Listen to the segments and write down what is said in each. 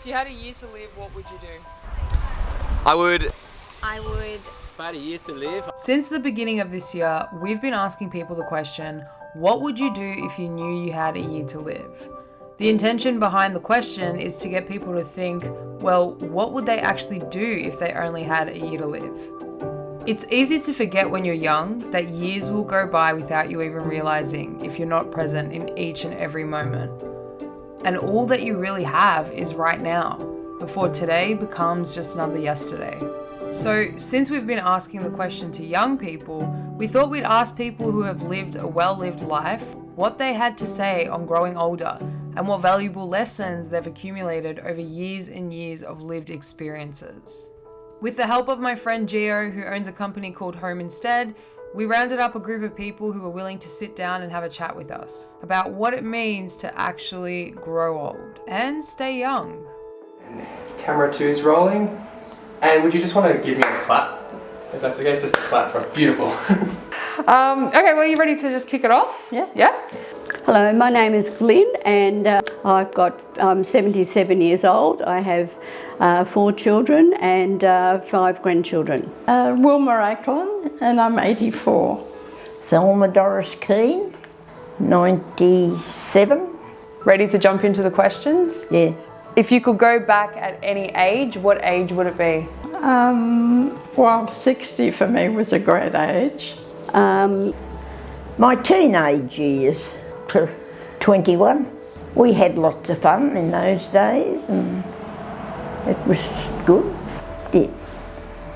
you had a year to live, what would you do? I would. If I had a year to live. Since the beginning of this year, we've been asking people the question, what would you do if you knew you had a year to live? The intention behind the question is to get people to think, well, what would they actually do if they only had a year to live? It's easy to forget when you're young that years will go by without you even realizing if you're not present in each and every moment. And all that you really have is right now, before today becomes just another yesterday. So since we've been asking the question to young people, we thought we'd ask people who have lived a well-lived life what they had to say on growing older and what valuable lessons they've accumulated over years and years of lived experiences. With the help of my friend Gio, who owns a company called Home Instead, we rounded up a group of people who were willing to sit down and have a chat with us about what it means to actually grow old and stay young. Camera 2 is rolling. And would you just want to give me a clap, if that's okay? Just a clap for beautiful. Okay, well, you ready to just kick it off? Yeah. Yeah? Hello, my name is Glyn and I'm 77 years old. I have 4 children and 5 grandchildren. Wilma Ackland, and I'm 84. Thelma Doris Keane, 97. Ready to jump into the questions? Yeah. If you could go back at any age, what age would it be? Well, 60 for me was a great age. My teenage years to 21. We had lots of fun in those days and it was good. Yeah.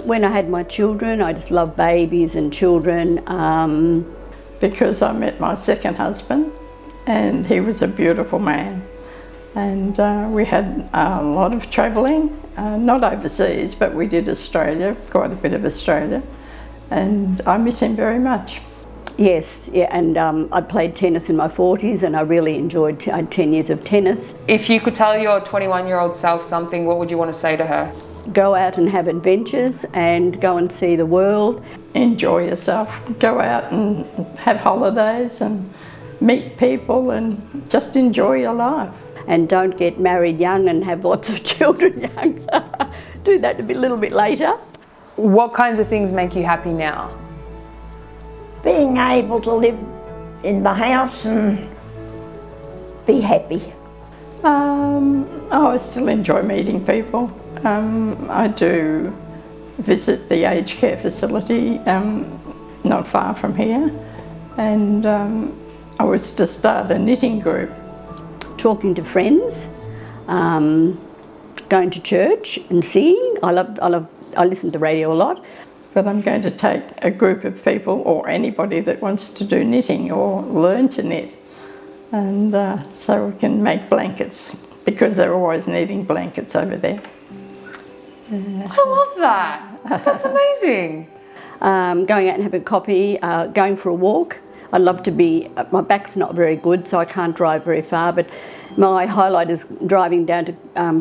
When I had my children, I just loved babies and children. Because I met my second husband and he was a beautiful man. And we had a lot of travelling, not overseas, but we did Australia, quite a bit of Australia. And I miss him very much. Yes, yeah, and I played tennis in my 40s and I really enjoyed, I had 10 years of tennis. If you could tell your 21-year-old self something, what would you want to say to her? Go out and have adventures and go and see the world. Enjoy yourself, go out and have holidays and meet people and just enjoy your life. And don't get married young and have lots of children young. Do that a little bit later. What kinds of things make you happy now? Being able to live in the house and be happy. I still enjoy meeting people. I do visit the aged care facility not far from here, and I was to start a knitting group. Talking to friends, going to church and singing. I listen to radio a lot. But I'm going to take a group of people or anybody that wants to do knitting or learn to knit, and so we can make blankets because they're always needing blankets over there. I love that. That's amazing. Going out and having coffee, going for a walk. I love to be, my back's not very good so I can't drive very far, but my highlight is driving down to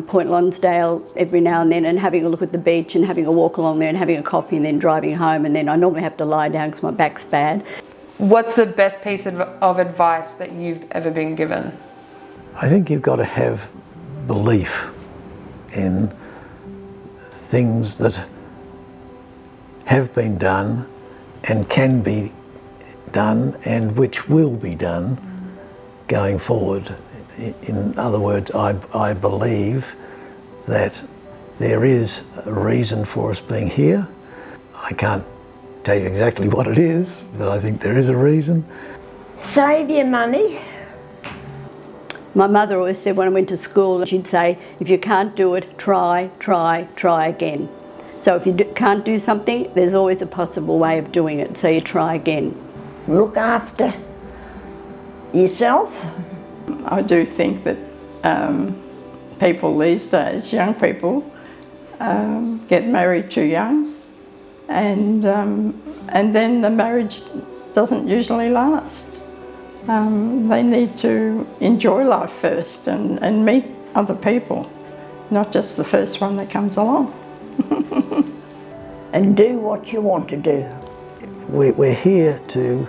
Point Lonsdale every now and then and having a look at the beach and having a walk along there and having a coffee and then driving home, and then I normally have to lie down because my back's bad. What's the best piece of advice that you've ever been given? I think you've got to have belief in things that have been done and can be done and which will be done going forward. In other words, I believe that there is a reason for us being here. I can't tell you exactly what it is, but I think there is a reason. Save your money. My mother always said when I went to school, she'd say, if you can't do it, try again. So if you can't do something, there's always a possible way of doing it, so you try again. Look after yourself. I do think that people these days, young people, get married too young, and then the marriage doesn't usually last. They need to enjoy life first and meet other people, not just the first one that comes along. And do what you want to do. We're here to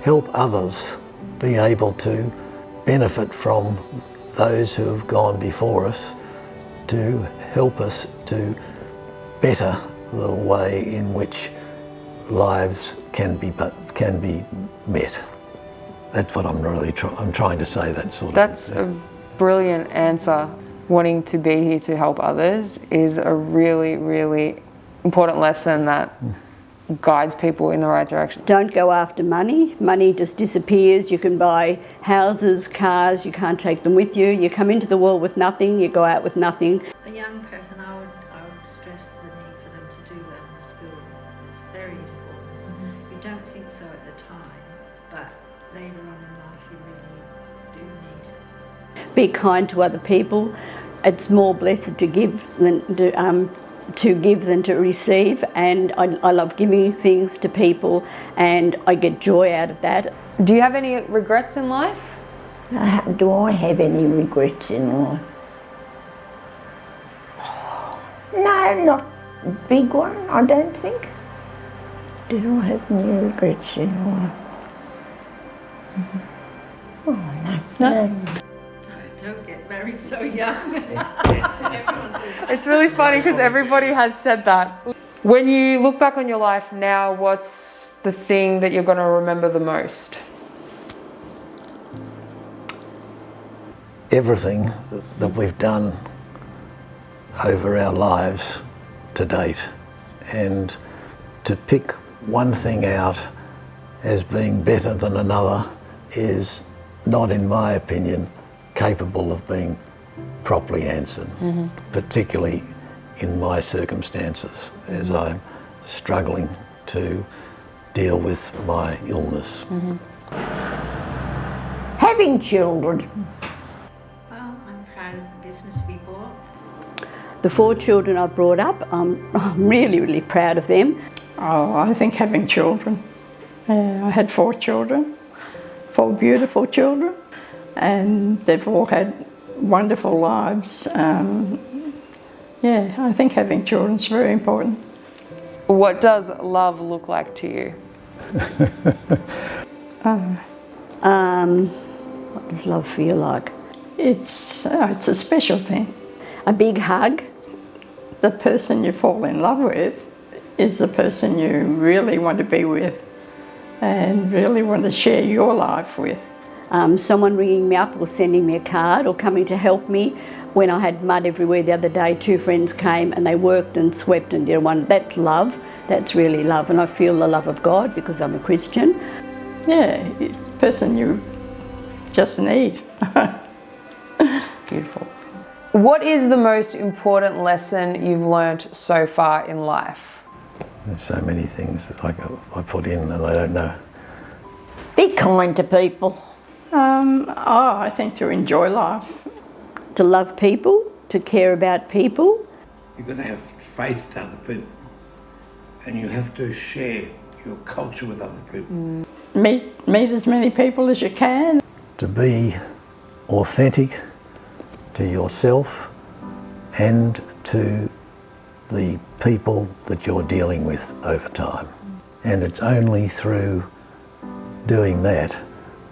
help others be able to benefit from those who have gone before us to help us to better the way in which lives can be met. That's what I'm really I'm trying to say. That sort of. That's a brilliant answer. Wanting to be here to help others is a really, really important lesson that guides people in the right direction. Don't go after money. Money just disappears. You can buy houses, cars, you can't take them with you. You come into the world with nothing, you go out with nothing. A young person, I would stress the need for them to do well in school. It's very important. You don't think so at the time, but later on in life you really do need it. Be kind to other people. It's more blessed to give than to receive, and I love giving things to people, and I get joy out of that. Do you have any regrets in life? Do I have any regrets in life? No, not a big one, I don't think. Did I have any regrets in life? Oh, no. Don't get married so young. It's really funny because everybody has said that. When you look back on your life now, what's the thing that you're going to remember the most? Everything that we've done over our lives to date, and to pick one thing out as being better than another is not, in my opinion, capable of being properly answered, particularly in my circumstances as I'm struggling to deal with my illness. Having children. Well, I'm proud of the business we bought. The 4 children I've brought up, I'm really, really proud of them. Oh, I think having children. I had 4 children, 4 beautiful children, and they've all had wonderful lives. Yeah, I think having children is very important. What does love look like to you? What does love feel like? It's a special thing. A big hug. The person you fall in love with is the person you really want to be with and really want to share your life with. Someone ringing me up or sending me a card or coming to help me. When I had mud everywhere the other day, 2 friends came and they worked and swept and did one. That's love. That's really love. And I feel the love of God because I'm a Christian. Yeah, person you just need. Beautiful. What is the most important lesson you've learnt so far in life? There's so many things that I put in and I don't know. Be kind to people. I think to enjoy life. To love people, to care about people. You've got to have faith in other people, and you have to share your culture with other people. Meet as many people as you can. To be authentic to yourself and to the people that you're dealing with over time. And it's only through doing that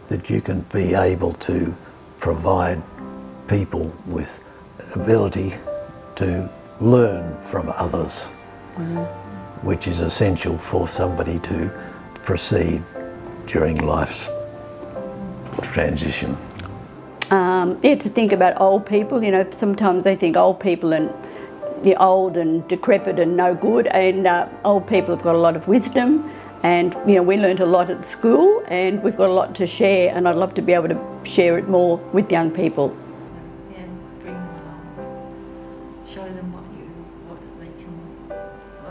that you can be able to provide people with ability to learn from others, which is essential for somebody to proceed during life's transition. Yeah, to think about old people. You know, sometimes they think old people and you're old and decrepit and no good, and old people have got a lot of wisdom, and you know, we learnt a lot at school and we've got a lot to share, and I'd love to be able to share it more with young people. Yeah, bring them along. Show them what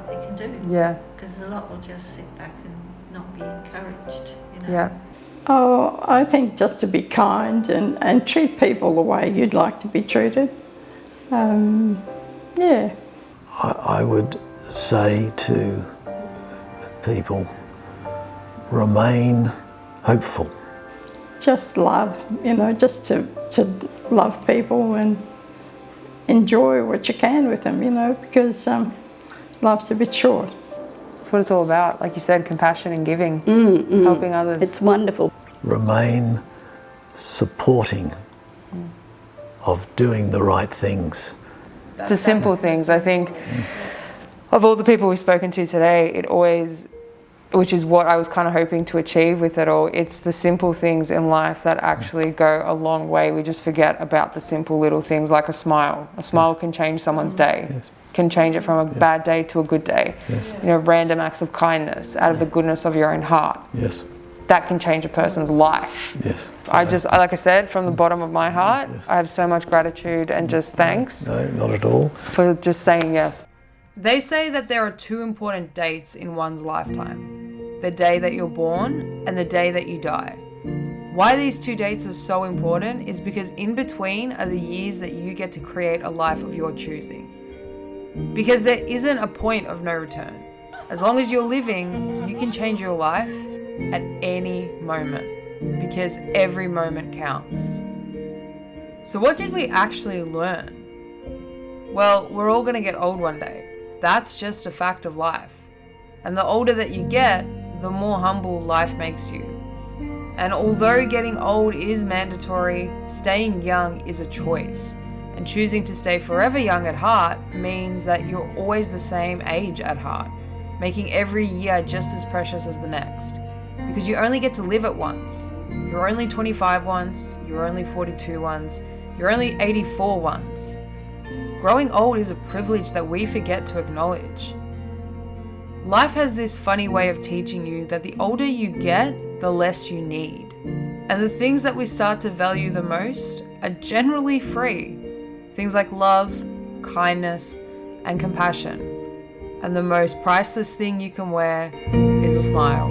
they can do. Yeah. Because a lot will just sit back and not be encouraged, you know. Yeah. Oh, I think just to be kind and treat people the way you'd like to be treated. Yeah. I would say to people, remain hopeful. Just love, you know, just to love people and enjoy what you can with them, you know, because life's a bit short. That's what it's all about. Like you said, compassion and giving, helping others. It's wonderful. Remain supporting of doing the right things It's the simple things. I think of all the people we've spoken to today, it always, which is what I was kind of hoping to achieve with it all, it's the simple things in life that actually go a long way. We just forget about the simple little things, like a smile. A smile can change someone's day. Yes. Can change it from a bad day to a good day. Yes. You know, random acts of kindness out of the goodness of your own heart. Yes. That can change a person's life. Yes. I just, like I said, from the bottom of my heart, Yes. I have so much gratitude and just thanks No, not at all. for just saying yes. They say that there are two important dates in one's lifetime: the day that you're born and the day that you die. Why these two dates are so important is because in between are the years that you get to create a life of your choosing. Because there isn't a point of no return. As long as you're living, you can change your life at any moment, because every moment counts. So what did we actually learn? Well, we're all gonna get old one day. That's just a fact of life. And the older that you get, the more humble life makes you. And although getting old is mandatory, staying young is a choice. And choosing to stay forever young at heart means that you're always the same age at heart, making every year just as precious as the next. Because you only get to live it once. You're only 25 once, you're only 42 once, you're only 84 once. Growing old is a privilege that we forget to acknowledge. Life has this funny way of teaching you that the older you get, the less you need. And the things that we start to value the most are generally free. Things like love, kindness, and compassion. And the most priceless thing you can wear is a smile.